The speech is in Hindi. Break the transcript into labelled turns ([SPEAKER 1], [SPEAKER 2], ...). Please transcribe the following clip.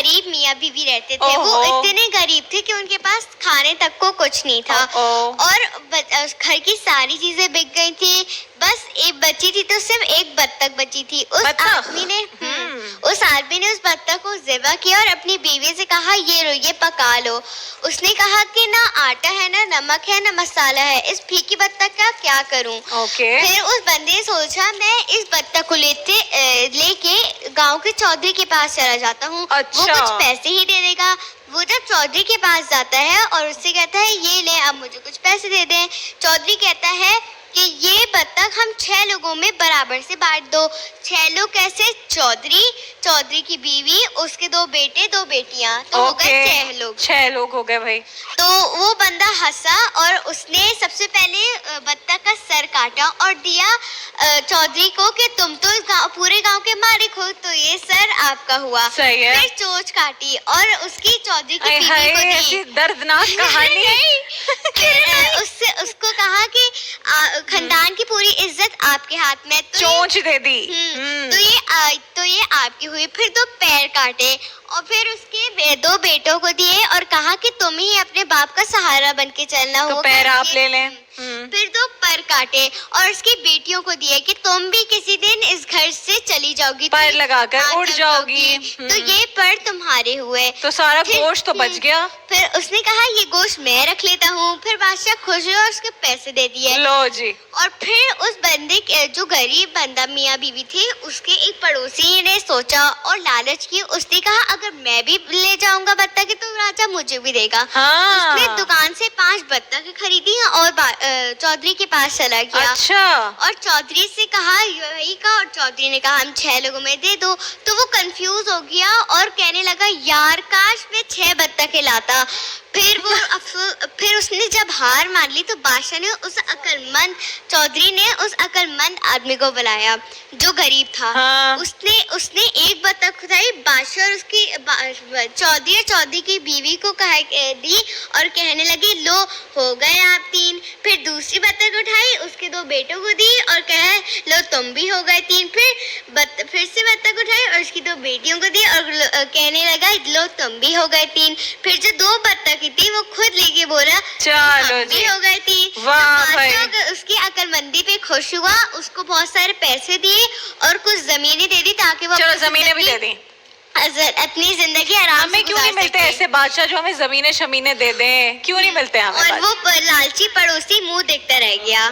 [SPEAKER 1] गरीब मियाँ बीवी रहते थे। वो इतने गरीब थे कि उनके पास खाने तक को कुछ नहीं था और घर की सारी चीजें बिक गई थी। बस एक बची थी तो सिर्फ एक बत्तख बची थी। उस आदमी ने उस बत्तख को ज़िबा किया और अपनी बीवी से कहा, ये लो, ये पका लो। उसने कहा कि ना आटा है, ना नमक है, ना मसाला है, इस फीकी बत्तख का क्या करूं? फिर उस बंदे ने सोचा, मैं इस बत्तख को लेके गांव के चौधरी के पास चला जाता हूँ। वो कुछ पैसे ही दे देगा। वो जब चौधरी के पास जाता है और उससे कहता है, ये ले, अब मुझे कुछ पैसे दे दें। चौधरी कहता है कि ये बत्तख हम 6 लोगों में बराबर से बांट दो। 6 लोग कैसे? चौधरी की बीवी, उसके 2 बेटे 2 बेटियां, तो हो गए 6 लोग हो गए भाई। तो वो बंदा हंसा और उसने सबसे पहले बत्तख का सर काटा और दिया चौधरी को कि तुम तो पूरे गांव के मालिक हो, तो ये सर आपका हुआ। सही है। फिर चोंच काटी और उसकी चौधरी की बीवी को दी। ऐसी दर्दनाक कहानी उसको कहा कि खानदान की पूरी इज्जत आपके हाथ में। तो चोंच दे दी। तो ये आपकी हुई। फिर 2 पैर काटे और फिर उसके 2 बेटों को दिए और कहा कि तुम ही अपने बाप का सहारा बन के चलना होगा। तो पैर आप ले लें। फिर 2 पर काटे और उसकी बेटियों को दिए कि तुम भी किसी दिन इस घर से चली जाओगी, पर लगाकर उड़ जाओगी, तो ये पर तुम्हारे हुए। तो सारा गोश्त तो बच गया। फिर उसने कहा, ये गोश्त मैं रख लेता हूँ। फिर बादशाह खुश हुआ और उसके पैसे दे दिए। लो जी। और फिर उस बंदे जो गरीब बंदा मियाँ बीवी थे, उसके एक पड़ोसी ने सोचा और लालच की। उसने कहा, अगर मैं भी ले जाऊंगा बत्तख तो राजा मुझे भी देगा। उसने दुकान से 5 बत्तख खरीदी और चौधरी के पास चला गया। और चौधरी से कहा, यही का, और चौधरी ने कहा, हम 6 लोगों में दे दो। तो वो कंफ्यूज हो गया और कहने लगा, यार काश मैं 6 बत्तख लाता। फिर उसने जब हार मान ली तो बादशाह ने चौधरी ने उस अक्लमंद आदमी को बुलाया जो गरीब था। उसने एक बत्तख उठाई, बादशाह और उसकी चौधरी की बीवी को दी और कहने लगे, लो हो गए आप 3। फिर दूसरी बत्तख उठाई, उसके 2 बेटों को दी और कहा, लो तुम भी हो गए 3। फिर से बत्तख उठाई और उसकी 2 बेटियों को दी और कहने लगा, लो तुम भी हो गए 3। फिर जो 2 बत्तख थी वो खुद लेके बोला, चलो भी हो गए 3। तो उसकी अक्लमंदी पे खुश हुआ, उसको बहुत सारे पैसे दिए और कुछ जमीनें दे दी ताकि वो जमीनें भी दे दी, अपनी जिंदगी आराम से क्यों नहीं मिलते ऐसे बादशाह जो हमें जमीनें शमीनें दे दें? क्यों नहीं मिलते हमें? और वो लालची पड़ोसी मुंह देखता रह गया।